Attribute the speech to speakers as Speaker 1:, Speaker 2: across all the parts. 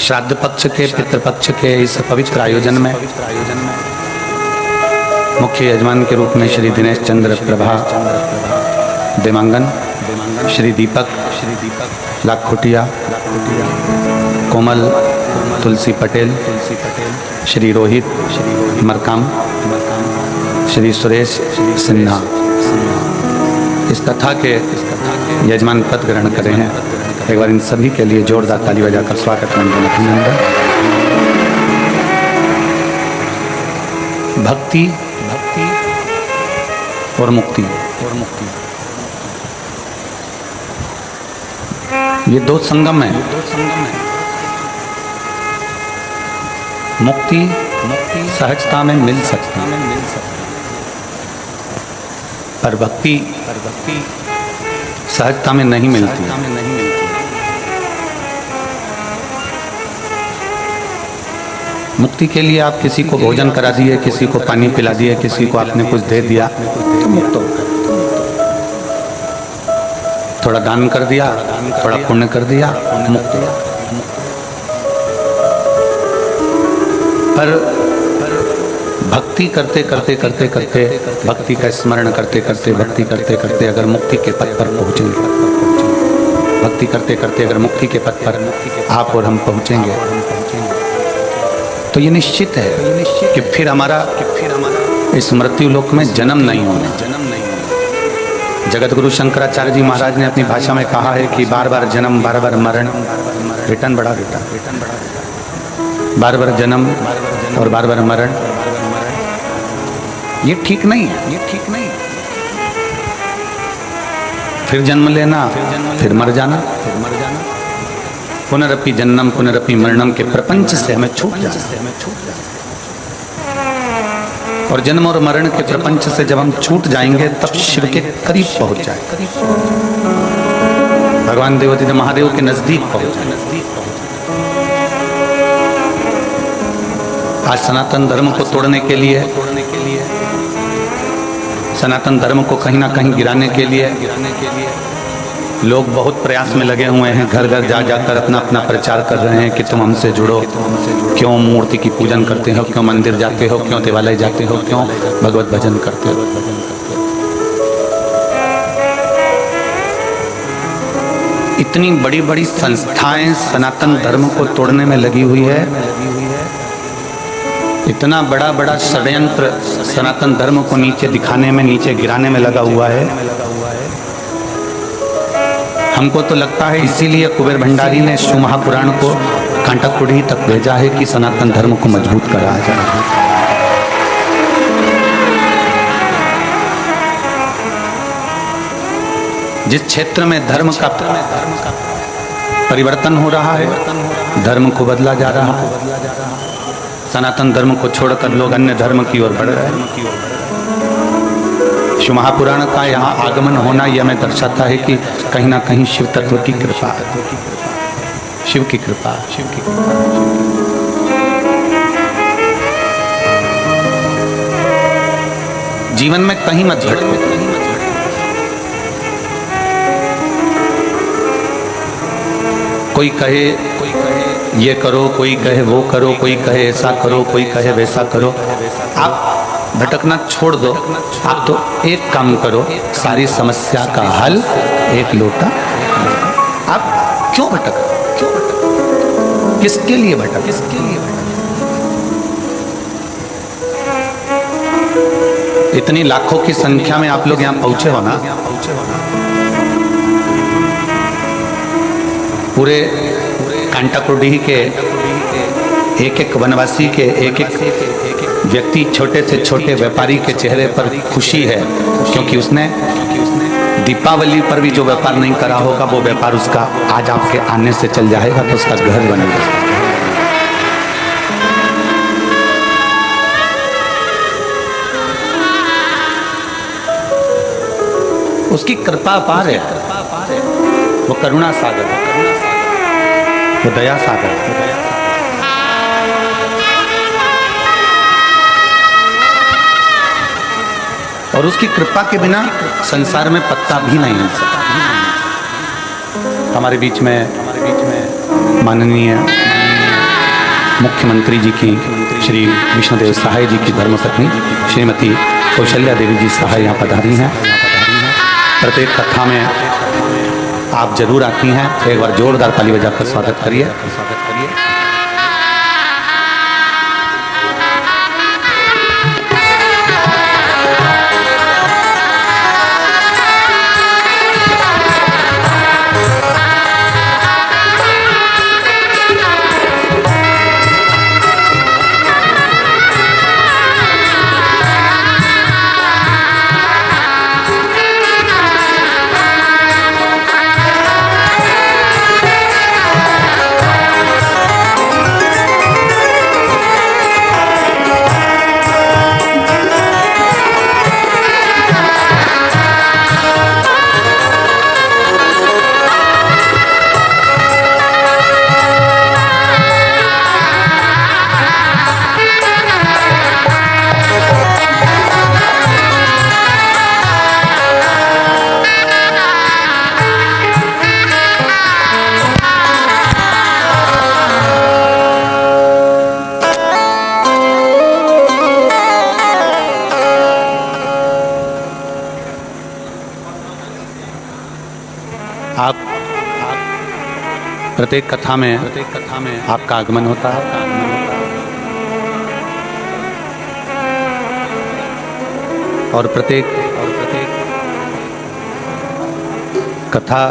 Speaker 1: श्राद्ध पक्ष के पितृपक्ष के इस पवित्र आयोजन में मुख्य यजमान के रूप में श्री दिनेश चंद्र प्रभा देवांगन, श्री दीपक लाखोटिया, कोमल तुलसी पटेल, श्री रोहित मरकाम, श्री सुरेश सिन्हा इस कथा के यजमान पद ग्रहण करे हैं। एक बार इन सभी के लिए जोरदार ताली बजाकर स्वागत मंडल अभिनंदन। भक्ति और मुक्ति ये दो संगम है। मुक्ति सहजता में मिल सकती है, पर भक्ति सहजता में नहीं मिलती। मुक्ति के लिए आप किसी को भोजन करा दिए, किसी को पानी पिला दिए, किसी को आपने कुछ दे दिया तो मुक्त हो गए। थोड़ा दान कर दिया, थोड़ा पुण्य कर दिया, मुक्त। पर भक्ति करते करते करते करते भक्ति का स्मरण करते करते भक्ति करते करते अगर मुक्ति के पथ पर पहुंचेंगे, भक्ति करते करते अगर मुक्ति के पथ पर आप और हम पहुंचेंगे तो ये निश्चित है कि फिर हमारा इस मृत्यु लोक में जन्म नहीं होना। जगत गुरु शंकराचार्य जी महाराज ने अपनी भाषा में कहा है कि बार बार जन्म, बार बार मरण, रिटर्न बड़ा बार बार जन्म और बार बार मरण, ये ठीक नहीं है। फिर जन्म लेना, फिर मर जाना, पुनरपि जन्म पुनरपि मरणम के प्रपंच से हमें छूट जाना। और जन्म और मरण के प्रपंच से जब हम छूट जाएंगे तब शिव के करीब पहुंच जाएंगे, भगवान देवती महादेव के नजदीक पहुंच जाएंगे। आज सनातन धर्म को तोड़ने के लिए, सनातन धर्म को कहीं ना कहीं गिराने के लिए लोग बहुत प्रयास में लगे हुए हैं। घर घर जा जाकर अपना अपना प्रचार कर रहे हैं कि तुम हमसे जुड़ो, क्यों मूर्ति की पूजन करते हो, क्यों मंदिर जाते हो, क्यों देवालय जाते हो, क्यों भगवत भजन करते हो। इतनी बड़ी बड़ी संस्थाएं सनातन धर्म को तोड़ने में लगी हुई है। इतना बड़ा बड़ा षड्यंत्र सनातन धर्म को नीचे दिखाने में, नीचे गिराने में लगा हुआ है। हमको तो लगता है इसीलिए कुबेर भंडारी ने शिव महापुराण को कांटाकुड़ी तक भेजा है कि सनातन धर्म को मजबूत कराया जाए। जिस क्षेत्र में धर्म का परिवर्तन हो रहा है, धर्म को बदला जा रहा है, सनातन धर्म को छोड़कर लोग अन्य धर्म की ओर बढ़ रहे हैं। शिव महापुराण का यहाँ आगमन होना यह हमें दर्शाता है कि कहीं ना कहीं शिव तत्व की कृपा, शिव की कृपा। जीवन में कहीं मत भटको। कोई कहे ये करो, कोई कहे वो करो, कोई कहे ऐसा करो, कोई कहे वैसा करो। आप भटकना छोड़ दो। आप तो एक काम करो, सारी समस्या का हल एक लोटा। आप क्यों भटक, किसके लिए भटक? इतनी लाखों की संख्या में आप लोग यहाँ पहुंचे हो ना, पूरे कांटाकुड़ी के एक एक वनवासी के एक एक व्यक्ति, छोटे से छोटे व्यापारी के चेहरे पर खुशी है, क्योंकि उसने दीपावली पर भी जो व्यापार नहीं करा होगा वो व्यापार उसका आज आपके आने से चल जाएगा, तो उसका घर बनेगा। उसकी कृपा अपार है, वो करुणा सागर, वो दया सागर। और उसकी कृपा के बिना संसार में पत्ता भी नहीं हिल सकता। हमारे बीच में माननीय मुख्यमंत्री जी की श्री विष्णुदेव सहाय जी की धर्मपत्नी श्रीमती कौशल्या देवी जी सहाय यहाँ पधारी हैं। प्रत्येक कथा में आप जरूर आती हैं, एक बार जोरदार ताली बजाकर स्वागत करिए। आप प्रत्येक कथा में आपका आगमन होता है। और प्रत्येक कथा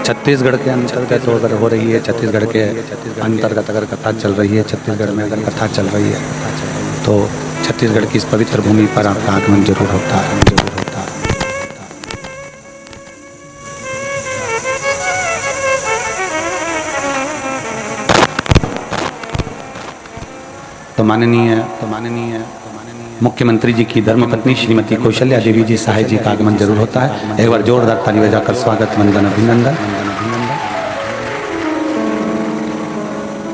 Speaker 1: छत्तीसगढ़ के अंतर्गत अगर हो रही है, छत्तीसगढ़ के अंतर्गत अगर कथा चल रही है, छत्तीसगढ़ में अगर कथा चल रही है तो छत्तीसगढ़ की इस पवित्र भूमि पर आपका आगमन जरूर होता है। तो माननीय मुख्यमंत्री जी की धर्मपत्नी श्रीमती कौशल्या देवी जी सहाय जी का आगमन जरूर होता है। एक बार जोरदार ताली बजाकर स्वागत, वंदन, अभिनंदन।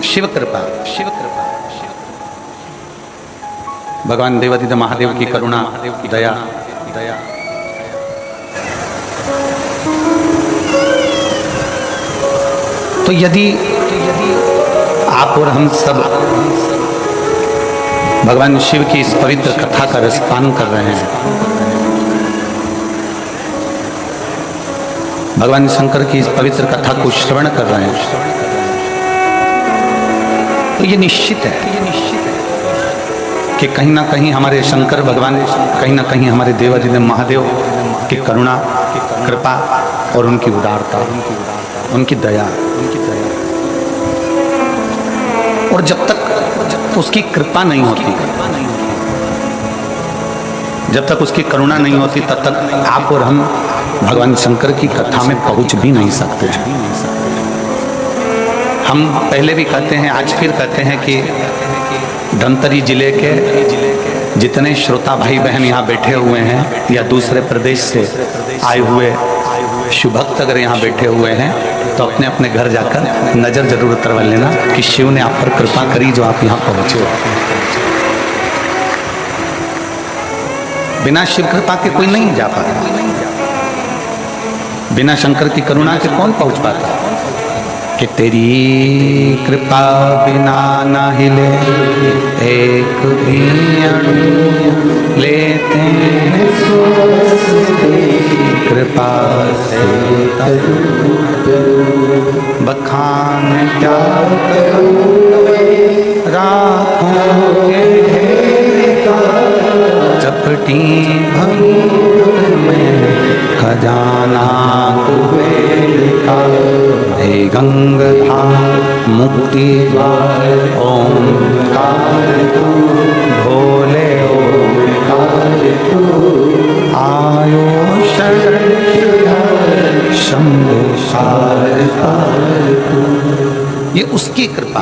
Speaker 1: शिव कृपा भगवान देवादिदेव महादेव की करुणा, दया। तो यदि आप और हम सब भगवान शिव की इस पवित्र कथा का रसपान कर रहे हैं, भगवान शंकर की इस पवित्र कथा को श्रवण कर रहे हैं, तो ये निश्चित है कि कहीं ना कहीं हमारे शंकर भगवान, कहीं ना कहीं हमारे देवादिदेव महादेव की करुणा, कृपा और उनकी उदारता, उनकी दया। और जब तक उसकी कृपा नहीं होती, जब तक उसकी करुणा नहीं होती, तब तक आप और हम भगवान शंकर की कथा में पहुंच भी नहीं सकते। हम पहले भी कहते हैं, आज फिर कहते हैं कि धमतरी जिले के जितने श्रोता भाई बहन यहाँ बैठे हुए हैं या दूसरे प्रदेश से आए हुए शिव भक्त अगर यहाँ बैठे हुए हैं तो अपने अपने घर जाकर नजर जरूर उतरवा लेना कि शिव ने आप पर कृपा करी जो आप यहाँ पहुंचे हो। बिना शिव कृपा के कोई नहीं जा पाता, बिना शंकर की करुणा के कौन पहुंच पाता। कि तेरी कृपा बिना ना हिले एक भी अणु लेते हैं कृपा से बखान क्या राखों चपटी भरी में खजाना कुबेर का हे गंगाधार मुक्ति द्वार ओंकार तू भोले ओंकार तू आयो शरण शंभु ये उसकी कृपा,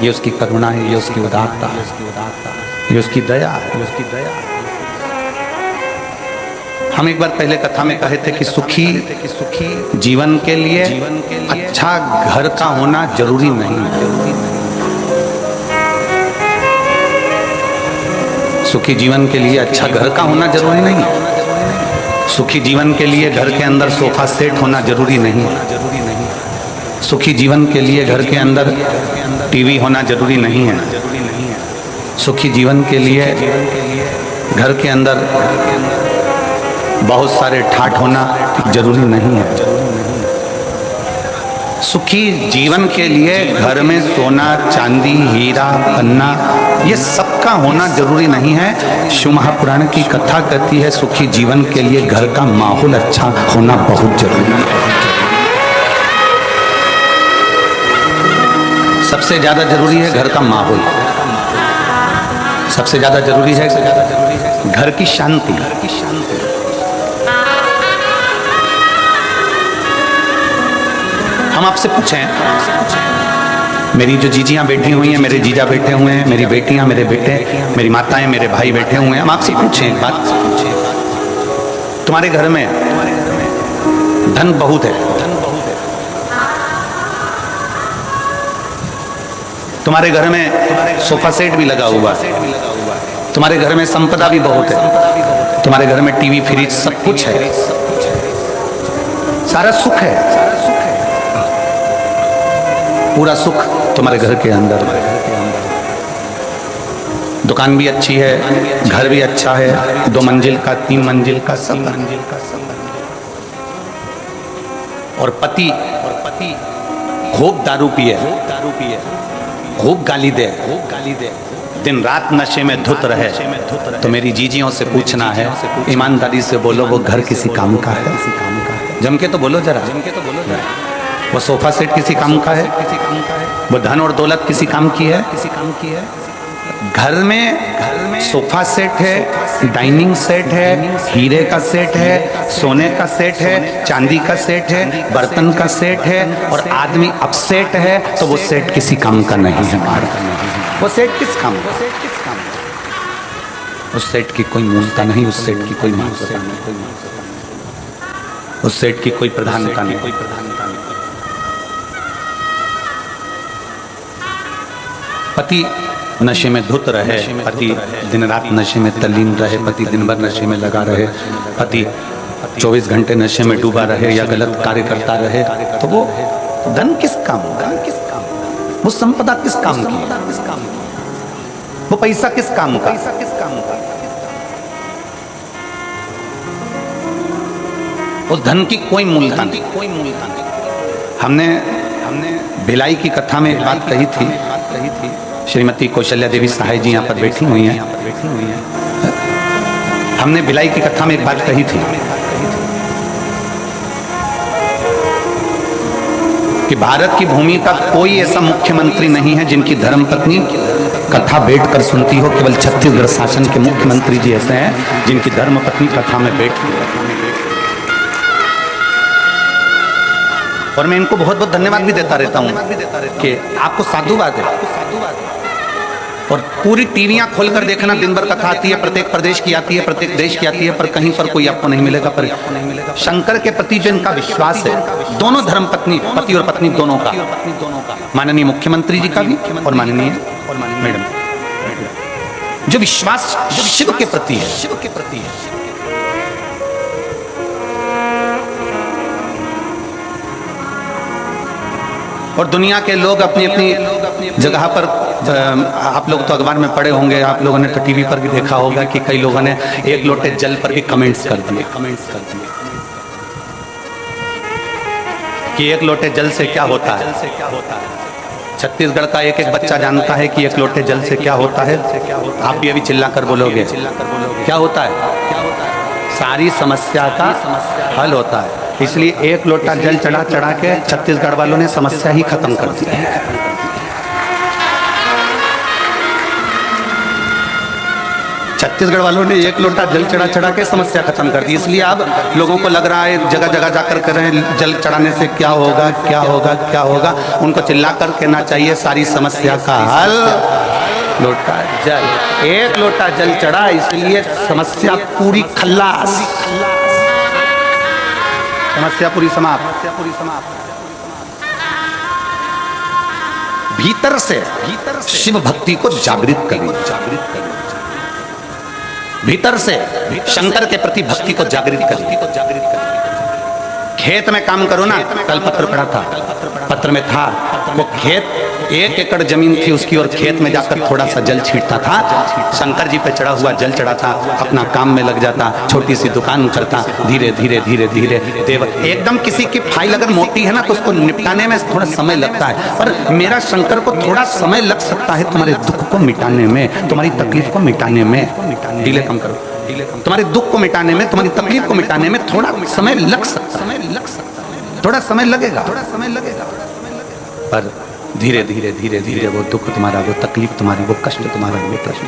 Speaker 1: ये उसकी करुणा है, ये उसकी उदारता है, ये उसकी दया है, हम एक बार पहले कथा में कहे थे कि सुखी जीवन के लिए अच्छा घर का होना जरूरी नहीं है। सुखी जीवन के लिए अच्छा घर का होना जरूरी नहीं है। सुखी जीवन के लिए घर के अंदर सोफा सेट होना जरूरी नहीं है। सुखी जीवन के लिए घर के अंदर टीवी होना जरूरी नहीं है। सुखी जीवन के लिए घर के अंदर बहुत सारे ठाठ होना जरूरी नहीं है। सुखी जीवन के लिए घर में सोना चांदी हीरा पन्ना ये सबका होना जरूरी नहीं है। शिव महापुराण की कथा कहती है सुखी जीवन के लिए घर का माहौल अच्छा होना बहुत जरूरी है। सबसे ज्यादा जरूरी है घर का माहौल, सबसे ज्यादा जरूरी है घर की शांति। हम आपसे पूछें, मेरी जो जीजियां बैठी हुई हैं, मेरे जीजा बैठे हुए हैं, मेरी बेटियां, मेरे बेटे, मेरी माताएं, मेरे भाई बैठे हुए हैं, हम आपसे पूछें एक बात, तुम्हारे घर में धन बहुत है, तुम्हारे घर में सोफा सेट भी लगा हुआ है, तुम्हारे घर में संपदा भी बहुत है, तुम्हारे घर में टीवी फ्रिज सब कुछ है, सारा सुख है, पूरा सुख तुम्हारे घर के अंदर। दुकान भी अच्छी है, घर भी अच्छा है, 2 मंजिल का 3 मंजिल का सब। और पति खूब दारू पिए, खूब गाली दे, दिन रात नशे में धुत रहे, तो मेरी जीजियों से पूछना है, ईमानदारी से बोलो वो घर किसी काम का है? जम के तो बोलो जरा। वो सोफा सेट किसी काम का है? वो धन और दौलत किसी काम की है? घर में सोफा सेट है, डाइनिंग सेट है, हीरे का सेट है, सोने का सेट है, चांदी का सेट है, बर्तन का सेट है, और आदमी अपसेट है, तो वो सेट किसी काम का नहीं है। वो सेट किस काम का? उस सेट की कोई मूलता नहीं, उस सेट की कोई महत्वता नहीं, उस सेट की कोई प्रधानता नहीं। पति नशे में धुत रहे, पति दिन रात नशे में तल्लीन रहे, पति दिन भर नशे में लगा रहे, पति 24 घंटे नशे में डूबा रहे या गलत कार्य करता रहे, तो वो धन किस काम का? वो संपदा किस काम की? वो पैसा किस काम का? उस धन की कोई मूलता नहीं। हमने भिलाई की कथा में एक बात कही थी, श्रीमती कौशल्या देवी सहाय जी यहाँ पर बैठी हुई हैं। हमने भिलाई की कथा में एक बात कही थी कि भारत की भूमि का कोई ऐसा मुख्यमंत्री नहीं है जिनकी धर्मपत्नी कथा बैठकर सुनती हो। केवल छत्तीसगढ़ शासन के मुख्यमंत्री जी ऐसे हैं जिनकी धर्मपत्नी कथा में बैठती है। और मैं इनको बहुत बहुत धन्यवाद भी देता रहता हूँ कि आपको साधुवाद है। और पूरी टीवियां खोलकर देखना, दिन भर कथा आती है, प्रत्येक प्रदेश की आती है, प्रत्येक देश की आती है, पर कहीं पर कोई आपको नहीं मिलेगा। पर शंकर के प्रति जो इनका विश्वास है, दोनों धर्मपत्नी, पति और पत्नी दोनों का, माननीय मुख्यमंत्री जी का भी और माननीय मैडम, जो विश्वास शिव के प्रति है, और दुनिया के लोग अपनी अपनी जगह पर, आप लोग तो अखबार में पढ़े होंगे, आप लोगों ने तो टीवी पर भी देखा होगा कि कई लोगों ने 1 लोटे जल पर भी कमेंट्स कर दिए कि 1 लोटे जल से क्या होता है। छत्तीसगढ़ का एक एक बच्चा जानता है कि 1 लोटे जल से क्या होता है। आप भी अभी चिल्ला कर बोलोगे क्या होता है? सारी समस्या का हल होता है। इसलिए 1 लोटा जल चढ़ा के छत्तीसगढ़ वालों ने समस्या ही खत्म कर दी। छत्तीसगढ़ वालों ने 1 लोटा जल चढ़ा के समस्या खत्म कर दी। इसलिए अब लोगों को लग रहा है जगह जगह जाकर कर रहे हैं जल चढ़ाने से क्या होगा, क्या होगा, क्या होगा। उनको चिल्ला कर कहना चाहिए सारी समस्या का हल लोटा जल। 1 लोटा जल चढ़ा, इसलिए समस्या पूरी खल्लास, समस्या पूरी समाप्त। भीतर से शिव भक्ति को जागृत करें, भीतर से शंकर के प्रति भक्ति को जागृत करें। खेत में काम करो ना, कल पत्र पढ़ा था, पत्र में था वो खेत 1 एकड़ जमीन थी उसकी, और खेत में जाकर थोड़ा सा जल छींटता था, शंकर जी पे चढ़ा हुआ जल चढ़ाता, अपना काम में लग जाता, छोटी सी दुकान करता, धीरे धीरे धीरे धीरे देव एकदम। किसी की फाइल अगर मोटी है ना तो उसको निपटाने में थोड़ा समय लगता है, पर मेरा शंकर को थोड़ा समय लग सकता है तुम्हारे दुख को मिटाने में, तुम्हारी तकलीफ को मिटाने में। डीले कम करो, तुम्हारे दुख को मिटाने में, तुम्हारी तकलीफ को मिटाने में थोड़ा समय लग सकता है, थोड़ा समय लगेगा, पर धीरे धीरे धीरे धीरे वो दुख तुम्हारा, वो तकलीफ तुम्हारी, वो कष्ट तुम्हारा, वो प्रश्न,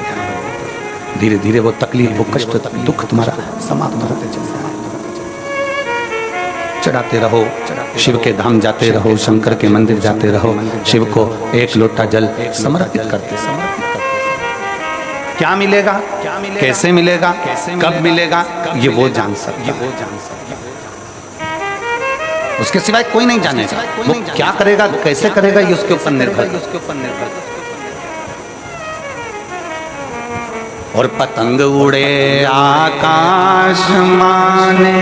Speaker 1: धीरे धीरे वो तकलीफ, वो कष्ट, दुख तुम्हारा समाप्त होते चलता है। चढ़ाते रहो, शिव के धाम जाते रहो, शंकर के मंदिर जाते रहो, शिव को 1 लोटा जल समर्पित करते। क्या मिलेगा, कैसे मिलेगा, कब मिलेगा, ये वो जान सकता है, उसके सिवाय कोई नहीं जानेगा। वो क्या करेगा, कैसे करेगा, ये उसके ऊपर निर्भर है। और पतंग उड़े आकाश माने,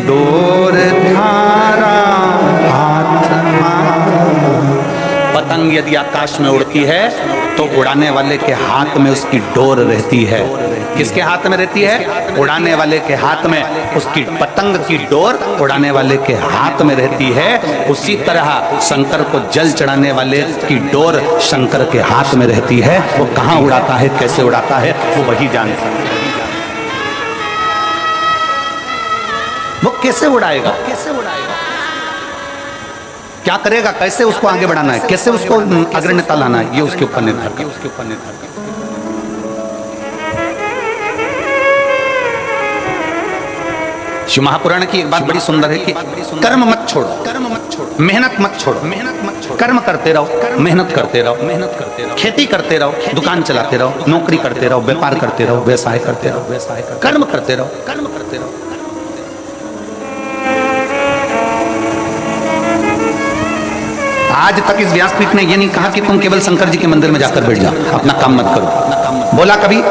Speaker 1: डोर धारा हाथ माने। पतंग यदि आकाश में उड़ती है तो उड़ाने वाले के हाथ में उसकी डोर रहती है। किसके हाथ में रहती है? उड़ाने वाले के हाथ में उसकी पतंग की डोर उड़ाने वाले के हाथ में रहती है। उसी तरह शंकर को जल चढ़ाने वाले की डोर शंकर के हाथ में रहती है। वो कहाँ उड़ाता है, कैसे उड़ाता है, वो वही जानता है। वो कैसे उड़ाएगा, क्या करेगा, कैसे उसको आगे बढ़ाना है, कैसे उसको अग्रण्यता लाना है, ये उसके ऊपर निर्भर है। शिव महापुराण की एक बात बड़ी सुंदर है कि कर्म मत छोड़ो, मेहनत मत छोड़ो, कर्म करते रहो, मेहनत करते रहो, खेती करते रहो, दुकान चलाते रहो, नौकरी करते रहो, व्यापार करते रहो, व्यवसाय करते रहो, कर्म करते रहो। आज तक इस व्यासपीठ ने यह नहीं कहा कि तुम केवल शंकर जी के मंदिर में जाकर बैठ जाओ, अपना काम मत करो। बोला कभी?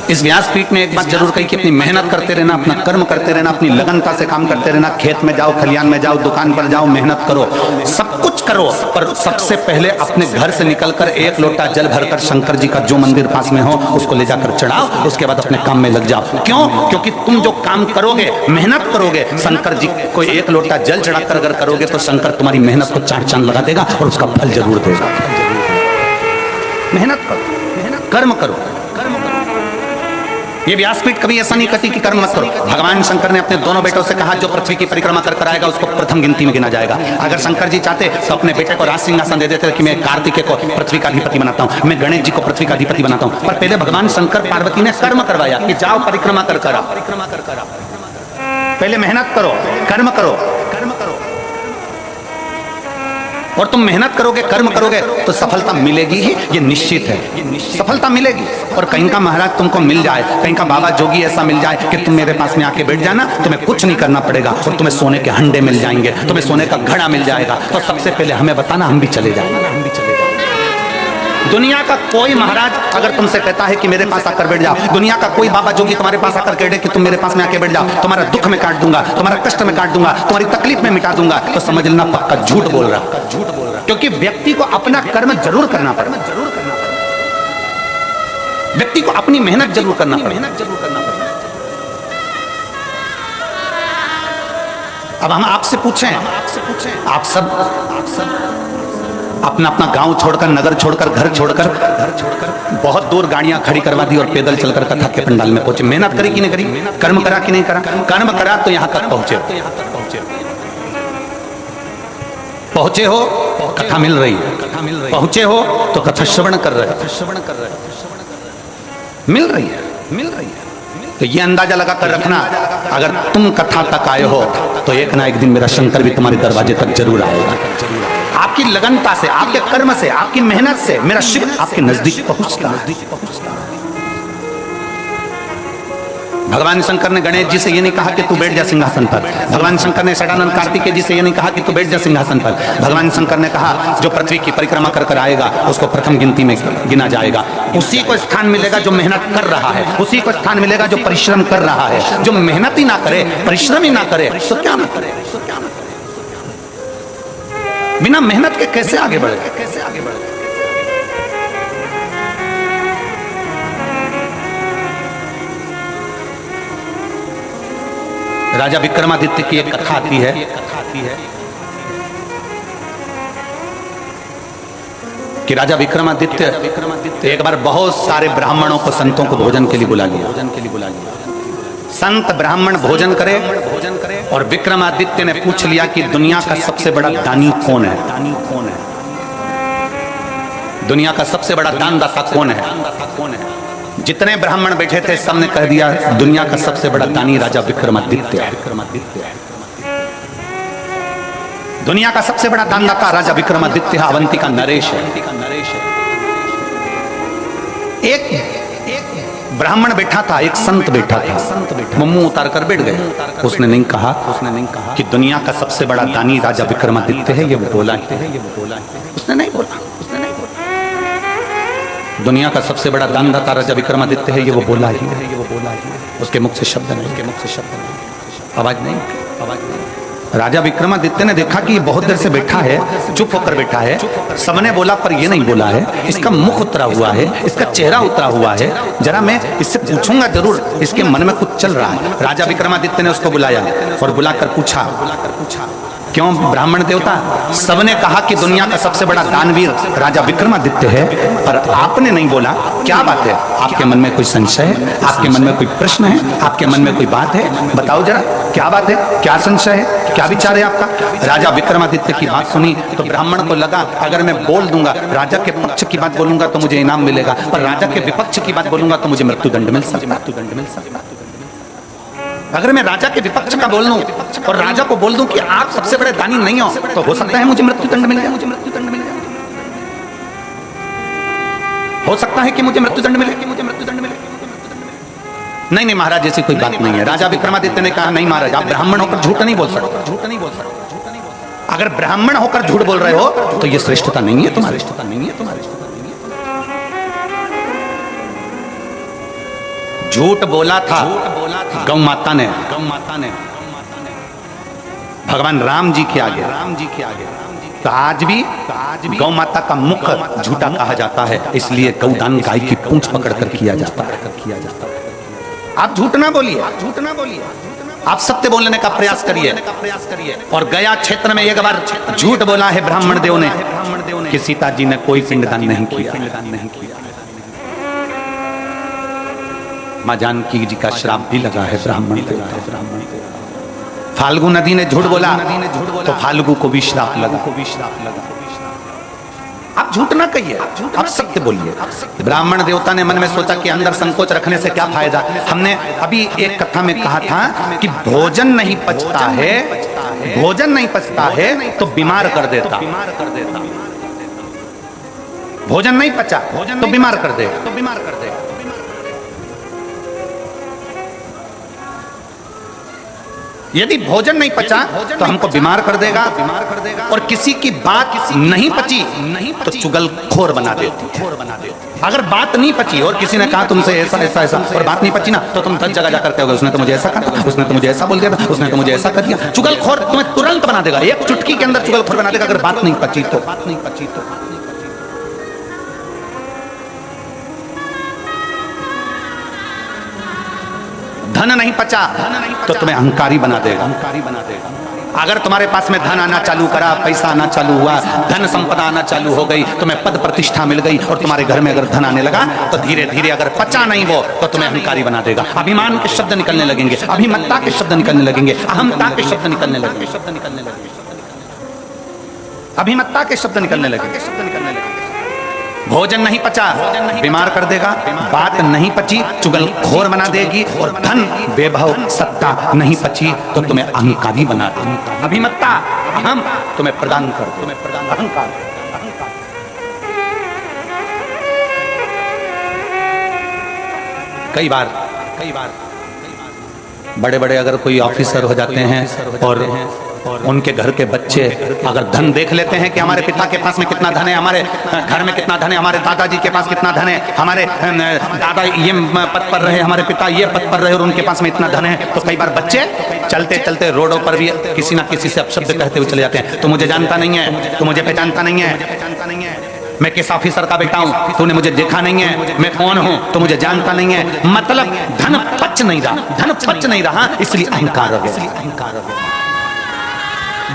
Speaker 1: इस व्यासपीठ ने एक बात जरूर कही कि अपनी मेहनत करते रहना, अपना कर्म करते रहना, अपनी लगनता से काम करते रहना। खेत में जाओ, खलियान में जाओ, दुकान पर जाओ, मेहनत करो, सब कुछ करो, पर सबसे पहले अपने घर से निकलकर 1 लोटा जल भरकर शंकर जी का जो मंदिर पास में हो उसको ले जाकर चढ़ाओ। उसके बाद अपने काम में लग जाओ। क्यों? क्योंकि तुम जो काम करोगे, मेहनत करोगे, शंकर जी को 1 लोटा जल चढ़ाकर अगर करोगे तो शंकर तुम्हारी मेहनत को 4 चांद लगा देगा और उसका फल जरूर देगा। मेहनत करो, कर्म करो। ये व्यासपीठ कभी ऐसा नहीं कहती कि कर्म मत करो। भगवान शंकर ने अपने दोनों बेटों से कहा जो पृथ्वी की परिक्रमा कर आएगा उसको प्रथम गिनती में गिना जाएगा। अगर शंकर जी चाहते तो अपने बेटे को राज सिंहासन दे देते कि मैं कार्तिकेय को पृथ्वी का अधिपति बनाता हूँ, मैं गणेश जी को पृथ्वी का अधिपति बनाता हूँ। पर पहले भगवान शंकर पार्वती ने कर्म करवाया कि जाओ परिक्रमा कर आओ। पहले मेहनत करो, कर्म करो, और तुम मेहनत करोगे, कर्म करोगे तो सफलता मिलेगी ही, ये निश्चित है। सफलता मिलेगी। और कहीं का महाराज तुमको मिल जाए, कहीं का बाबा जोगी ऐसा मिल जाए कि तुम मेरे पास में आके बैठ जाना, तुम्हें कुछ नहीं करना पड़ेगा और तुम्हें सोने के हंडे मिल जाएंगे, तुम्हें सोने का घड़ा मिल जाएगा, तो सबसे पहले हमें बताना, हम भी चले जाएंगे। दुनिया का कोई महाराज अगर तुमसे कहता है कि मेरे पास आकर बैठ जाओ, दुनिया का कोई बाबा जोगी तुम्हारे पास आकर कह दे कि तुम मेरे पास में आके बैठ जाओ, तुम्हारा दुख में काट दूंगा, तुम्हारा कष्ट में काट दूंगा, तुम्हारी तकलीफ में मिटा दूंगा, तो समझ लेना पक्का झूठ बोल रहा। क्योंकि व्यक्ति को अपना कर्म जरूर करना पड़ेगा, व्यक्ति को अपनी मेहनत जरूर करना पड़ेगा। अब हम आपसे पूछें, आप सब अपना अपना गांव छोड़कर, नगर छोड़कर, घर छोड़कर बहुत दूर गाड़ियां खड़ी करवा दी और पैदल चलकर कथा के पंडाल में पहुंचे। मेहनत करी कि नहीं करी? कर्म करा कि नहीं करा? कर्म करा तो यहां तक पहुंचे हो, कथा मिल रही है, पहुंचे हो तो कथा श्रवण कर रहे, मिल रही है। तो ये अंदाजा लगा कर रखना, अगर तुम कथा तक आए हो तो एक ना एक दिन मेरा शंकर भी तुम्हारे दरवाजे तक जरूर आएगा। आपकी लगनता से, आपके कर्म से, आपकी मेहनत से मेरा शिव आपके नजदीक पहुंचता है। भगवान शंकर ने गणेश जी से ये नहीं कहा कि तू बैठ जा सिंहासन पर। भगवान शंकर ने षडानंद कार्तिकेय जी से ये नहीं कहा कि तू बैठ जा सिंहासन पर। भगवान शंकर ने कहा जो पृथ्वी की परिक्रमा कर कर आएगा उसको प्रथम गिनती में गिना जाएगा। उसी को स्थान मिलेगा जो मेहनत कर रहा है, उसी को स्थान मिलेगा जो परिश्रम कर रहा है। जो मेहनत ही ना करे, परिश्रम ही ना करे तो क्या ना करे, बिना मेहनत के कैसे आगे बढ़े, कैसे आगे बढ़े। राजा विक्रमादित्य की एक कथा आती है कि राजा विक्रमादित्य एक बार बहुत सारे ब्राह्मणों को, संतों को भोजन के लिए बुला लिया। संत ब्राह्मण भोजन करे और विक्रमादित्य ने पूछ लिया कि दुनिया का सबसे बड़ा दानी कौन है, दुनिया का सबसे बड़ा दानदाता कौन है। जितने ब्राह्मण बैठे थे सबने कह दिया दुनिया का सबसे बड़ा दानी राजा विक्रमादित्य है। दुनिया का सबसे बड़ा दानदाता राजा विक्रमादित्य है, अवंती का नरेश है। एक ब्राह्मण बैठा था, एक संत बैठा था, मुंह उतार कर बैठ गए। उसने नहीं कहा कि दुनिया का सबसे बड़ा दानी राजा विक्रमादित्य है, ये वो बोला है। उसने नहीं बोला, दुनिया का सबसे बड़ा दानदाता राजा विक्रमादित्य है, ये वो बोला ही। उसके मुख से शब्द नहीं, आवाज नहीं। राजा विक्रमादित्य ने देखा कि ये बहुत देर से बैठा है, चुप होकर बैठा है। सबने बोला पर ये नहीं बोला है, इसका मुख उतरा हुआ है, इसका चेहरा उतरा हुआ है। जरा मैं इससे पूछूंगा जरूर, इसके मन में कुछ चल रहा है। राजा विक्रमादित्य ने उसको बुलाया और बुलाकर पूछा क्यों ब्राह्मण देवता, सबने कहा कि दुनिया का सबसे बड़ा दानवीर राजा विक्रमादित्य है, पर आपने नहीं बोला, क्या बात है? आपके मन में कोई संशय है, आपके मन में कोई प्रश्न है, आपके मन में कोई बात है? बताओ जरा, क्या बात है, क्या संशय है, क्या विचार है आपका? राजा विक्रमादित्य की बात सुनी तो ब्राह्मण को लगा अगर मैं बोल दूंगा, राजा के पक्ष की बात बोलूंगा तो मुझे इनाम मिलेगा, पर राजा के विपक्ष की बात बोलूंगा तो मुझे मृत्युदंड मिल सकता। अगर मैं राजा के विपक्ष का बोल दूं और राजा को बोल दूं कि आप सबसे बड़े दानी नहीं हो, तो हो सकता है मुझे मृत्युदंड मिल जाए, हो सकता है कि मुझे मृत्युदंड मिले। नहीं महाराज, ऐसी कोई बात नहीं है। राजा विक्रमादित्य ने कहा नहीं महाराज, आप ब्राह्मण होकर झूठ नहीं बोल सकते। अगर ब्राह्मण होकर झूठ बोल रहे हो तो ये श्रेष्ठता नहीं है तुम्हारी। झूठ बोला था गौ माता ने भगवान राम जी के आगे। तो आज भी गौ माता का मुख झूठा कहा जाता है, इसलिए गौदान गाय की पूंछ पकड़कर किया जाता है। आप झूठ ना बोलिए, आप सत्य बोलने का प्रयास करिए। और गया क्षेत्र में एक बार झूठ बोला है ब्राह्मण देव ने कि सीता जी ने कोई पिंडदान नहीं किया। मां जानकी जी का श्राप भी लगा है ब्राह्मण देव। फाल्गु नदी ने झूठ बोला तो फाल्गु को भी श्राप लगा। आप झूठ ना कहिए, आप सत्य बोलिए। ब्राह्मण देवता ने मन में सोचा कि अंदर संकोच रखने से क्या फायदा। हमने अभी एक कथा में कहा था कि भोजन नहीं पचता है तो बीमार कर देता। भोजन नहीं पचा तो बीमार कर दे। यदि भोजन नहीं पचा तो हमको बीमार कर देगा, और किसी की बात नहीं पची तो चुगलखोर बना देती। अगर बात नहीं पची और किसी ने कहा तुमसे ऐसा और बात नहीं पची ना, तो तुम 10 जगह जाकर कहोगे उसने तो मुझे ऐसा कहा, उसने तो मुझे ऐसा बोल दिया था, उसने तो मुझे ऐसा कर दिया। चुगलखोर तुम्हें तुरंत बना देगा, एक चुटकी के अंदर चुगलखोर बना देगा। अगर बात नहीं पची तो धन नहीं पचा तो तुम्हें अहंकारी बना देगा। अगर तुम्हारे पास में धन आना चालू करा, पैसा आना चालू हुआ, धन संपदा आना चालू हो गई, तुम्हें पद प्रतिष्ठा मिल गई और तुम्हारे घर में अगर धन आने लगा तो धीरे धीरे अगर पचा नहीं वो तो तुम्हें अहंकारी बना देगा। अभिमान के शब्द निकलने लगेंगे, अभिमत्ता के शब्द निकलने लगेंगे, अहमता के शब्द निकलने लगेंगे, अभिमत्ता के शब्द निकलने लगेंगे। भोजन नहीं पचा बीमार कर देगा, बात नहीं पची चुगलखोर बना देगी, और धन वैभव सत्ता नहीं पची तो तुम्हें अहंकारी बना देगी। अभिमत्ता अहम तुम्हें प्रदान कर अहंकार। कई बार बड़े बड़े अगर कोई ऑफिसर हो जाते हैं और उनके घर के बच्चे अगर धन देख लेते हैं कि हमारे पिता के पास में कितना धन है, हमारे घर में कितना धन है, हमारे दादाजी के पास कितना धन है, हमारे दादा ये पद पर रहे, हमारे पिता ये पद पर रहे और उनके पास में इतना धन है, तो कई बार बच्चे चलते चलते रोडों पर भी किसी ना किसी से अपशब्द कहते हुए चले जाते हैं। तो मुझे जानता नहीं है, तो मुझे पहचानता नहीं है, मैं किस ऑफिसर का बेटा हूं, तूने मुझे देखा नहीं है, मैं कौन हूं तो मुझे जानता नहीं है। मतलब धन पच नहीं रहा, इसलिए अहंकार हो गया।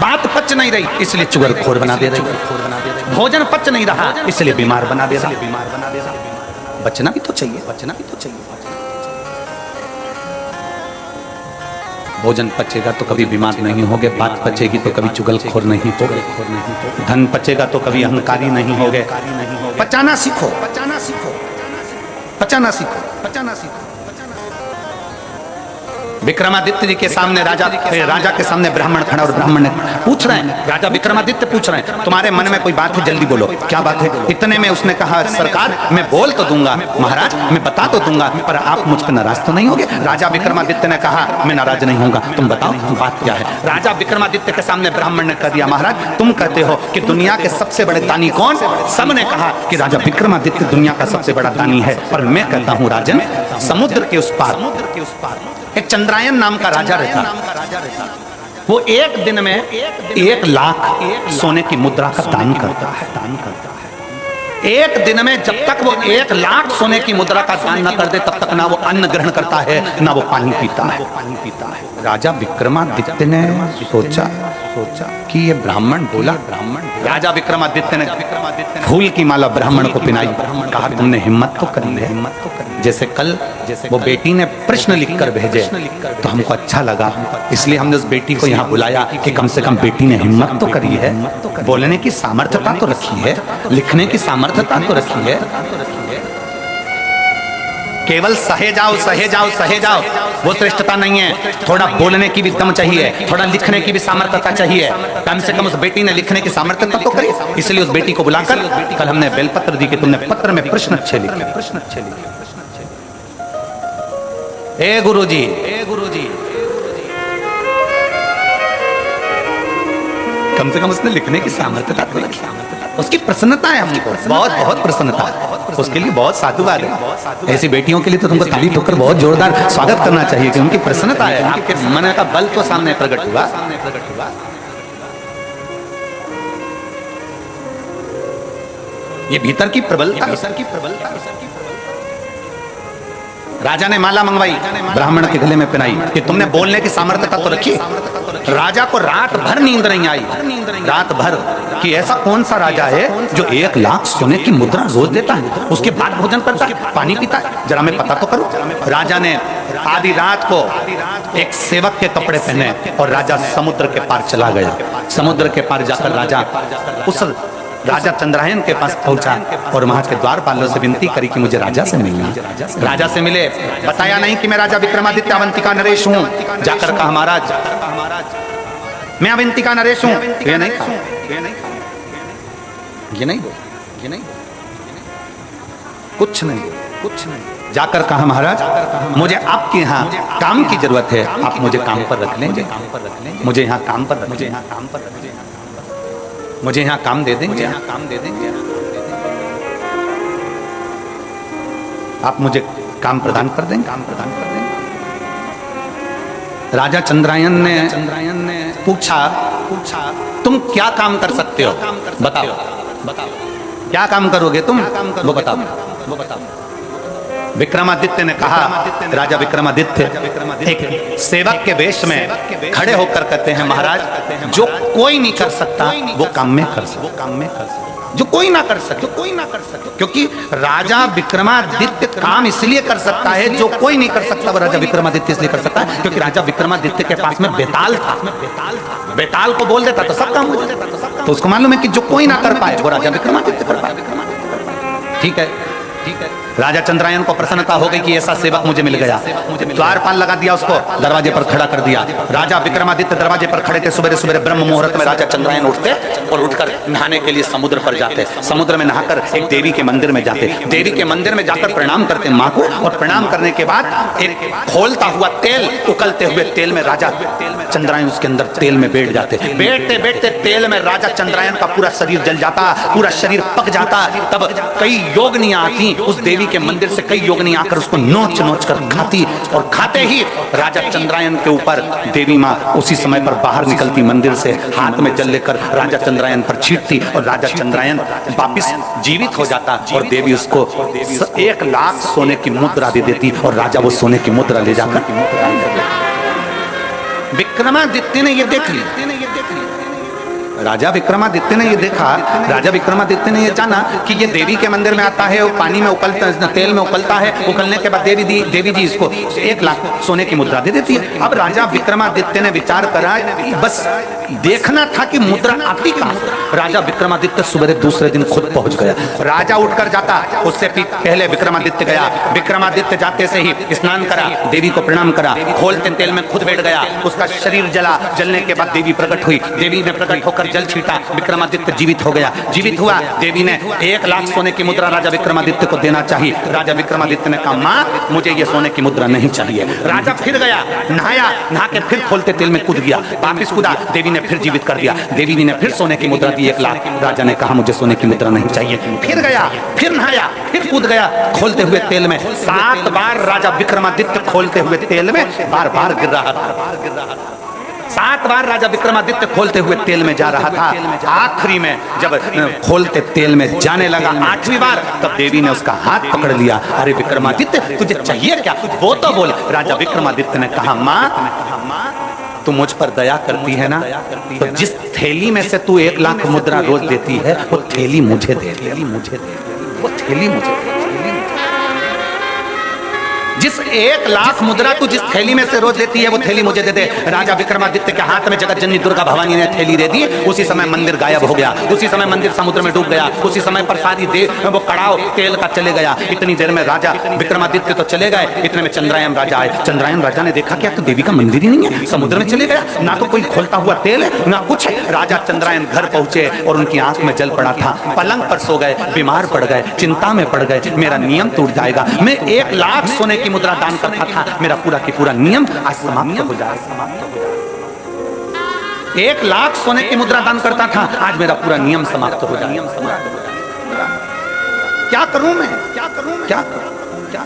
Speaker 1: बात पच नहीं रही इसलिए चुगलखोर बना दे रही, भोजन पच नहीं रहा इसलिए बीमार बना दे रहा। बचना भी तो चाहिए। भोजन पचेगा तो कभी बीमार नहीं होगे, बात पचेगी तो कभी चुगलखोर नहीं होगे, धन पचेगा तो कभी अहंकारी नहीं होगे। पचाना सीखो। विक्रमादित्य जी के सामने राजा के सामने ब्राह्मण खड़ा और ब्राह्मण ने पूछ रहे हैं, राजा विक्रमादित्य पूछ रहे हैं, तुम्हारे मन में कोई बात है जल्दी बोलो, क्या बात है। इतने में उसने कहा, सरकार मैं बोल तो दूंगा, महाराज मैं बता तो दूंगा, पर आप मुझ पर नाराज तो नहीं होगे। राजा विक्रमादित्य ने कहा, मैं नाराज नहीं होगा, तुम बताओ बात क्या है। राजा विक्रमादित्य के सामने ब्राह्मण ने कह दिया, महाराज तुम कहते हो कि दुनिया के सबसे बड़े दानी कौन। सबने कहा कि राजा विक्रमादित्य दुनिया का सबसे बड़ा दानी है, पर मैं कहता हूँ राजन, समुद्र के उस पार एक चंद्रायन नाम का राजा रहता, वो एक दिन में 1 लाख सोने की मुद्रा का दान करता है। एक दिन में जब तक वो 1 लाख सोने की मुद्रा का दान न कर दे तब तक ना वो अन्न ग्रहण करता है ना वो पानी पीता है। राजा विक्रमादित्य ने सोचा कि ये ब्राह्मण बोला। राजा विक्रमादित्य ने फूल की माला ब्राह्मण को पिनाई, कहा तुमने हिम्मत तो करी है। जैसे कल वो बेटी ने प्रश्न लिखकर भेजे तो हमको अच्छा लगा, इसलिए हमने उस बेटी को यहाँ बुलाया कि कम से कम बेटी ने हिम्मत तो करी है, बोलने की सामर्थ्यता तो रखी है, लिखने की सामर्थ्यता तो रखी है। केवल सहे जाओ वो श्रेष्ठता नहीं है, थोड़ा बोलने की भी दम चाहिए, थोड़ा लिखने की भी सामर्थ्यता चाहिए। कम से कम उस बेटी ने लिखने की सामर्थ्यता तो करी, इसलिए उस बेटी को बुलाकर कल हमने बेलपत्र दी कि तुमने पत्र में प्रश्न अच्छे लिखे। ए गुरुजी, कम से कम उसने लिखने की सामर्थ्यता तो रखी, उसकी प्रसन्नता है हमको, बहुत प्रसन्नता है, उसके लिए बहुत साधुवाद है। ऐसी बेटियों के लिए तो तुमको ताली ठोकर बहुत जोरदार स्वागत करना चाहिए कि उनकी प्रसन्नता है, आपके मन का बल तो सामने प्रकट हुआ। ये भीतर की प्रबलता। राजा ने माला मंगवाई, ब्राह्मण के गले में पहनाई कि तुमने बोलने की सामर्थ्यता तो रखी। राजा को रात भर नींद नहीं आई, रात भर, कि ऐसा कौन सा राजा है जो 1 लाख सोने की मुद्रा रोज देता है, उसके बाद भोजन करता है, पानी पीता है, जरा मैं पता तो करूं। राजा ने आधी रात को एक सेवक के कपड़े पहने और राजा समुद्र के पार चला गया। समुद्र के पार जाकर राजा चंद्रायन के पास पहुंचा और वहां के द्वारपालों से विनती करी कि मुझे राजा से मिलना। राजा से मिले, बताया नहीं कि मैं राजा विक्रमादित्य अवंतिका नरेश हूं। जाकर कहा, महाराज मैं अवंतिका नरेश हूं। ये नहीं कुछ नहीं। जाकर कहा, महाराज मुझे आपके यहाँ काम की जरूरत है, आप मुझे काम पर रख लेंगे, मुझे यहाँ काम दे देंगे, आप मुझे काम प्रदान कर देंगे। राजा चंद्रायन ने पूछा तुम क्या काम कर सकते हो, बताओ क्या काम करोगे तुम, वो बताओ। विक्रमादित्य ने कहा, राजा विक्रमादित्य एक सेवक के वेश में खड़े होकर कहते हैं, महाराज जो कोई नहीं कर सकता वो काम में कर सकता, जो कोई ना कर सके, क्योंकि राजा विक्रमादित्य काम इसलिए कर सकता है, जो कोई नहीं कर सकता वो राजा विक्रमादित्य इसलिए कर सकता है क्योंकि राजा विक्रमादित्य के पास में बेताल था। बेताल को बोल देता तो सब काम हो जाता, तो उसको मालूम है कि जो कोई ना कर पाए वो राजा विक्रमादित्य कर पाए। ठीक है, राजा चंद्रायन को प्रसन्नता हो गई कि ऐसा सेवक मुझे मिल गया। द्वारपाल लगा दिया, उसको दरवाजे पर खड़ा कर दिया। राजा विक्रमादित्य दरवाजे पर खड़े थे। सुबह सुबह ब्रह्म मुहूर्त में राजा चंद्रायन उठते और उठकर नहाने के लिए समुद्र पर जाते। समुद्र में नहाकर एक देवी के मंदिर में जाते। देवी के मंदिर में जाकर प्रणाम करते माँ को, और प्रणाम करने के बाद एक खोलता हुआ तेल, उकलते हुए तेल में राजा चंद्रायन उसके अंदर तेल में बैठ जाते। बैठते बैठते तेल में राजा चंद्रायन का पूरा शरीर जल जाता, पूरा शरीर पक जाता। तब कई योगिनियां आती उस देवी के मंदिर से, कई योगिनियां आकर उसको नोच नोच कर खाती, और खाते ही राजा चंद्रायन के ऊपर देवी माँ उसी समय पर बाहर निकलती मंदिर से, हाथ में जल लेकर राजा चंद्रायन पर छींटती, और राजा चंद्रायन वापिस जीवित हो जाता, और देवी उसको 1 लाख सोने की मुद्रा दे देती, और राजा वो सोने की मुद्रा ले जाकर विक्रमादित्य ने ये देख ली। राजा विक्रमादित्य ने ये देखा, राजा विक्रमादित्य ने ये जाना कि ये देवी के मंदिर में आता है, वो पानी में उकलता, तेल में उकलता है, उकलने के बाद देवी जी इसको 1 लाख सोने की मुद्रा दे देती है। अब राजा विक्रमादित्य ने विचार करा, बस देखना था कि मुद्रा आती कहां से। राजा विक्रमादित्य सुबह दूसरे दिन खुद पहुंच गया। राजा उठकर जाता, उससे पहले विक्रमादित्य गया। विक्रमादित्य जाते से ही स्नान करा, देवी को प्रणाम करा, खोलते तेल में खुद बैठ गया, उसका शरीर जला। जलने के बाद देवी प्रकट हुई, देवी ने प्रकट होकर जल छीटा, विक्रमादित्य जीवित हो गया। जीवित हुआ, देवी ने 1 लाख सोने की मुद्रा राजा विक्रमादित्य को देना चाहिए। राजा विक्रमादित्य ने कहा, माँ मुझे ये सोने की मुद्रा नहीं चाहिए। राजा फिर गया, नहाया, नहा के फिर खोलते तेल में कूद गया, वापिस कूदा, देवी ने फिर जीवित कर दिया। देवी ने फिर सोने की मुद्रा दी 1 लाख। राजा ने कहा, मुझे सोने की मुद्रा नहीं चाहिए। फिर गया, फिर नहाया, फिर कूद गया, खोलते हुए तेल में 7 बार राजा विक्रमादित्य खोलते हुए तेल में बार बार गिर रहा था। 7 बार राजा विक्रमादित्य खोलते हुए तेल में जा रहा था। आखिरी में जब खोलते तेल में जाने लगा 8वीं बार, तब देवी ने उसका हाथ पकड़ लिया। अरे विक्रमादित्य, तुझे चाहिए क्या? वो तो बोल। राजा विक्रमादित्य ने कहा, माँ तू मुझ पर दया करती है ना, तो जिस थैली में से तू 1 लाख मुद्रा रोज देती है, वो थैली मुझे दे, वो थैली मुझे दे। जिस 1 लाख मुद्रा तू जिस थैली में से रोज देती है, वो थैली मुझे दे दे। राजा विक्रमादित्य के हाथ में जगत जननी दुर्गा भवानी ने थैली दे दी। उसी समय मंदिर गायब हो गया, उसी समय मंदिर समुद्र में डूब गया, उसी समय पर सारी वो कड़ाव तेल का चले गया। इतनी देर में राजा विक्रमादित्य तो चले गए, इतने में चंद्रायन राजा आए। चंद्रायन राजा ने देखा, क्या तो देवी का मंदिर ही नहीं है, समुद्र में चले गया, ना तो कोई खोलता हुआ तेल है ना कुछ है। राजा चंद्रायन घर पहुंचे और उनकी आंख में जल पड़ा था, पलंग पर सो गए, बीमार पड़ गए, चिंता में पड़ गए। मेरा नियम टूट जाएगा, मैं 1 लाख सोने की मुद्रा दान करता था, मेरा पूरा की पूरा नियम आज समाप्त हो जाएगा। 1 लाख सोने की मुद्रा दान करता था, आज मेरा पूरा नियम समाप्त हो जाएगा। क्या करूं मैं, क्या करूं, क्या करूं, क्या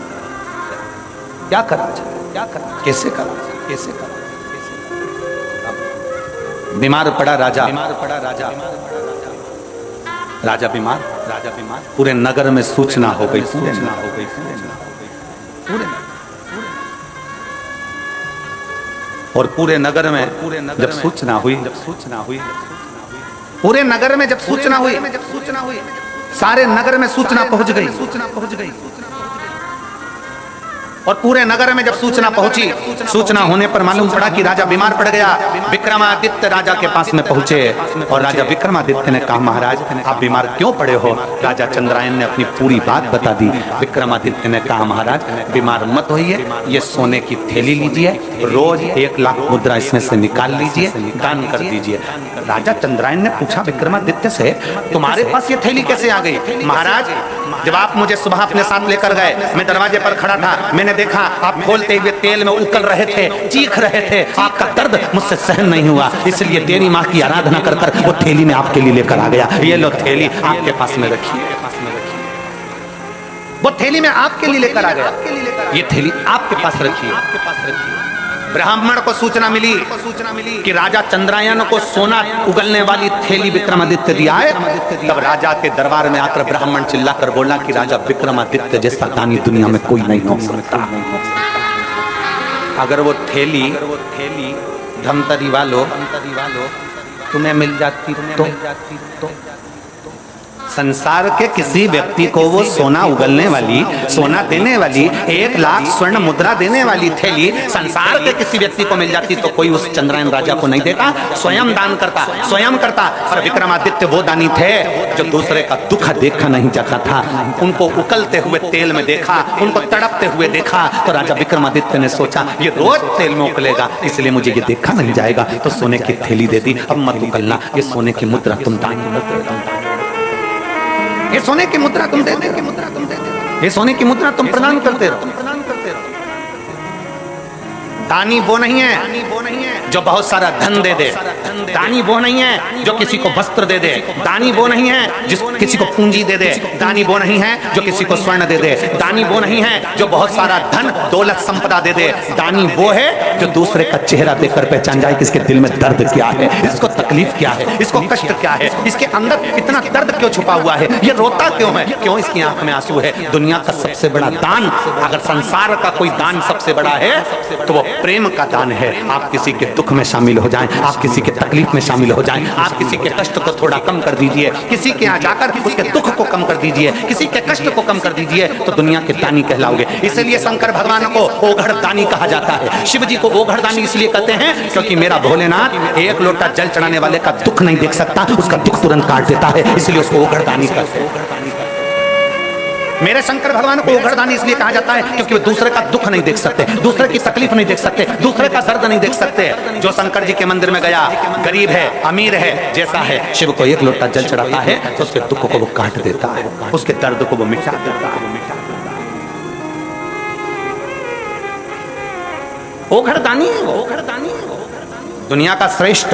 Speaker 1: क्या करा, क्या करा, कैसे करा, कैसे करा। बीमार पड़ा राजा, राजा बीमार, पूरे नगर में सूचना हो गई, और पूरे नगर में जब सूचना हुई, पूरे नगर में जब सूचना हुई, सारे नगर में सूचना पहुंच गई, और पूरे नगर में जब सूचना पहुंची, सूचना होने पर मालूम पड़ा कि राजा बीमार पड़ गया। विक्रमादित्य राजा के पास में पहुंचे और राजा विक्रमादित्य ने कहा, महाराज आप बीमार क्यों पड़े हो? राजा चंद्रायन ने अपनी पूरी बात बता दी। विक्रमादित्य ने कहा, महाराज बीमार मत होइए, ये सोने की थैली लीजिए, रोज 1 लाख मुद्रा इसमें से निकाल लीजिए, दान कर दीजिए। राजा चंद्रायन ने पूछा विक्रमादित्य से, तुम्हारे पास ये थैली कैसे आ गई? महाराज जब आप मुझे सुबह अपने साथ लेकर गए, मैं दरवाजे पर खड़ा था, मैंने देखा आप खोलते हुए तेल में उकल रहे थे, चीख रहे थे, आपका दर्द मुझसे सहन नहीं हुआ, इसलिए तेरी माँ की आराधना कर कर वो थैली में आपके लिए लेकर आ गया। ये लो थैली आपके पास में रखिए, वो थैली में आपके लिए लेकर आ गया, ये थैली आपके पास रखिए। ब्राह्मण को सूचना मिली कि राजा चंद्रायन को सोना उगलने वाली थैली विक्रमादित्य दिया है। तब राजा के दरबार में आकर ब्राह्मण चिल्लाकर बोला कि राजा विक्रमादित्य जैसा दानी दुनिया में कोई नहीं हो सकता। अगर वो थैली धमतरी वालों तुम्हें मिल जाती तो संसार के किसी व्यक्ति को वो सोना उगलने वाली, सोना देने वाली, 1 लाख स्वर्ण मुद्रा देने वाली थैली संसार के किसी व्यक्ति को मिल जाती तो कोई उस चंद्रायन राजा को नहीं देता, स्वयं दान करता, स्वयं करता। पर विक्रमादित्य वो दानी थे जो दूसरे का दुख देखा नहीं चाहता था। उनको उकलते हुए तेल में देखा, उनको तड़पते हुए देखा, तो राजा विक्रमादित्य ने सोचा ये रोज तेल में उकलेगा, इसलिए मुझे ये देखा नहीं जाएगा, तो सोने की थैली दे दी। अब मत उकलना, ये सोने की मुद्रा तुम दान करो, ये सोने की मुद्रा तुम दे दे, ये सोने की मुद्रा तुम प्रदान करते रहो। दानी वो नहीं है जो बहुत सारा धन दे दे, दानी वो नहीं है जो किसी को वस्त्र दे दे, दानी वो नहीं है जिस किसी को पूंजी दे दे, दानी वो नहीं है जो किसी को स्वर्ण दे दे, दानी वो नहीं है जो बहुत सारा धन दौलत संपदा दे दे। दानी वो है जो दूसरे का चेहरा देखकर पहचान जाए कि इसके दिल में दर्द क्या है, इसको तकलीफ क्या है, इसको कष्ट क्या है, इसके अंदर इतना दर्द क्यों छुपा हुआ है, ये रोता क्यों है, क्यों इसकी आंख में आंसू है। दुनिया का सबसे बड़ा दान, अगर संसार का कोई दान सबसे बड़ा है तो वो प्रेम का दान है। आप किसी के दुख में शामिल हो जाएं, आप किसी के तकलीफ में शामिल हो जाएं, आप किसी के कष्ट को थोड़ा कम कर दीजिए, किसी के यहाँ जाकर उसके दुख को कम कर दीजिए, किसी के कष्ट को कम कर दीजिए, तो दुनिया के दानी कहलाओगे। इसलिए शंकर भगवान को ओघड़ दानी कहा जाता है। शिव जी को ओघड़ दानी इसलिए कहते हैं क्योंकि मेरा भोलेनाथ 1 लोटा जल चढ़ाने वाले का दुख नहीं देख सकता, उसका दुख तुरंत काट देता है, इसलिए उसको ओघड़ दानी कहते हैं। मेरे शंकर भगवान को ओघड़दानी इसलिए कहा जाता है क्योंकि वो दूसरे का दुख नहीं देख सकते, दूसरे की तकलीफ नहीं देख सकते, दूसरे का दर्द नहीं देख सकते। जो शंकर जी के मंदिर में गया, गरीब है, अमीर है, जैसा है, शिव को 1 लोटा जल चढ़ाता है तो उसके दुख को वो काट देता है, उसके दर्द को वो मिटा देता है। ओघड़दानी है, ओघड़दानी है। दुनिया का श्रेष्ठ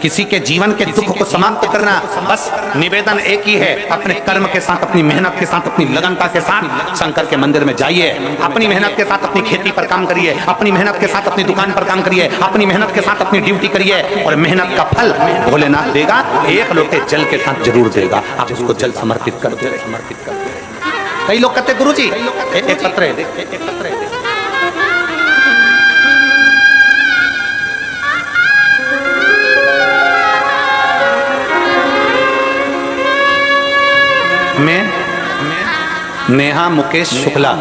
Speaker 1: किसी के जीवन के दुख को समाप्त करना, बस निवेदन एक ही है, अपने कर्म के साथ, अपनी मेहनत के साथ, अपनी लगनता के साथ शंकर के मंदिर में जाइए, अपनी मेहनत के साथ अपनी खेती पर काम करिए, अपनी मेहनत के साथ अपनी दुकान पर काम करिए, अपनी मेहनत के साथ अपनी ड्यूटी करिए, और मेहनत का फल भोलेनाथ देगा, 1 लोटे जल के साथ जरूर देगा। आप उसको जल समर्पित कर दे, समर्पित कर दे। कई लोग कहते गुरु जी एक पत्र दे, मैं नेहा मुकेश शुक्ला,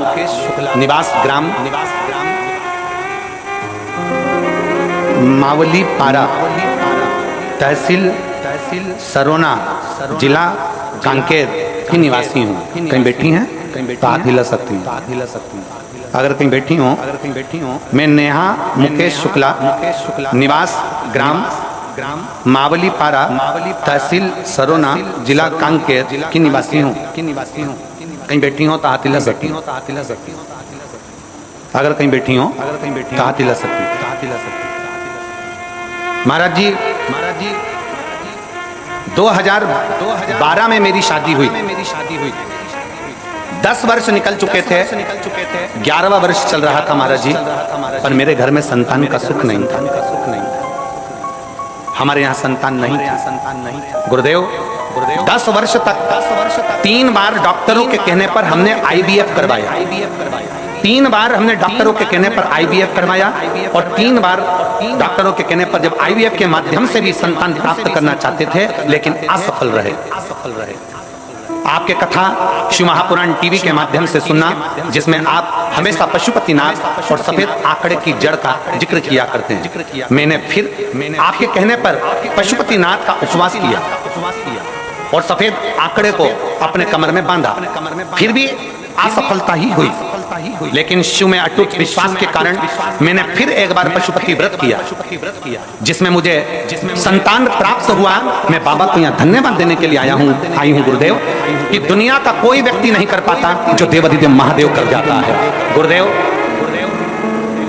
Speaker 1: निवास ग्राम मावली पारा, तहसील सरोना, जिला कांकेर की निवासी हूँ। कहीं बैठी हैं तो हाथ हिला सकती हैं, अगर कहीं बैठी हो। मैं नेहा मुकेश शुक्ला, निवास ग्राम मावली पारा, तहसील सरोना, जिला कांकेर की निवासी हूँ। कहीं बैठी हो तो हाथ हिला सकती हो, अगर कहीं बैठी हो तो हाथ हिला सकती हो। महाराज जी 2012 में मेरी शादी हुई, 10 वर्ष निकल चुके थे, 11वां वर्ष चल रहा था महाराज जी, पर मेरे घर में संतान का सुख नहीं था। हमारे यहाँ संतान नहीं था। गुरुदेव 10 वर्ष तक 3 बार डॉक्टरों के कहने पर हमने IVF करवाया, 3 बार हमने डॉक्टरों के कहने पर IVF करवाया, और 3 बार डॉक्टरों के कहने पर जब IVF के माध्यम से भी संतान प्राप्त करना चाहते थे, लेकिन असफल रहे। आपके कथा शिव महापुराण टीवी के माध्यम से सुनना, जिसमें आप हमेशा पशुपतिनाथ और सफेद आंकड़े की जड़ का जिक्र किया करते हैं। मैंने फिर आपके कहने पर पशुपतिनाथ का उपवास किया और सफेद आंकड़े को अपने कमर में बांधा, फिर भी असफलता ही हुई। लेकिन शिव में अटूट विश्वास के कारण मैंने फिर एक बार पशुपति व्रत किया, जिसमें मुझे संतान प्राप्त हुआ। मैं बाबा को यहाँ धन्यवाद देने के लिए आई हूँ गुरुदेव, कि दुनिया का कोई व्यक्ति नहीं कर पाता जो देवाधिदेव महादेव कर जाता है। गुरुदेव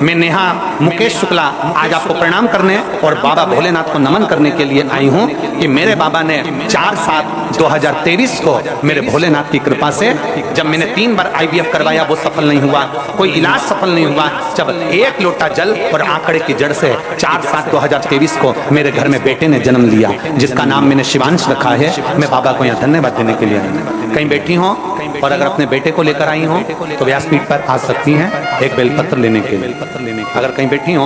Speaker 1: मैं नेहा मुकेश शुक्ला आज आपको प्रणाम करने और बाबा भोलेनाथ को नमन करने के लिए आई हूँ कि मेरे बाबा ने 4/7/2023 को मेरे भोलेनाथ की कृपा से, जब मैंने 3 बार IVF करवाया वो सफल नहीं हुआ, कोई इलाज सफल नहीं हुआ, जब 1 लोटा जल और आंकड़े की जड़ से 4/7/2023 को मेरे घर में बेटे ने जन्म लिया, जिसका नाम मैंने शिवांश रखा है। मैं बाबा को यहाँ धन्यवाद देने के लिए आई हूँ। कहीं बैठी हो और अगर अपने बेटे को लेकर आई हो तो व्यासपीठ पर आ सकती हैं एक बेलपत्र लेने के लिए। अगर कहीं बैठी हो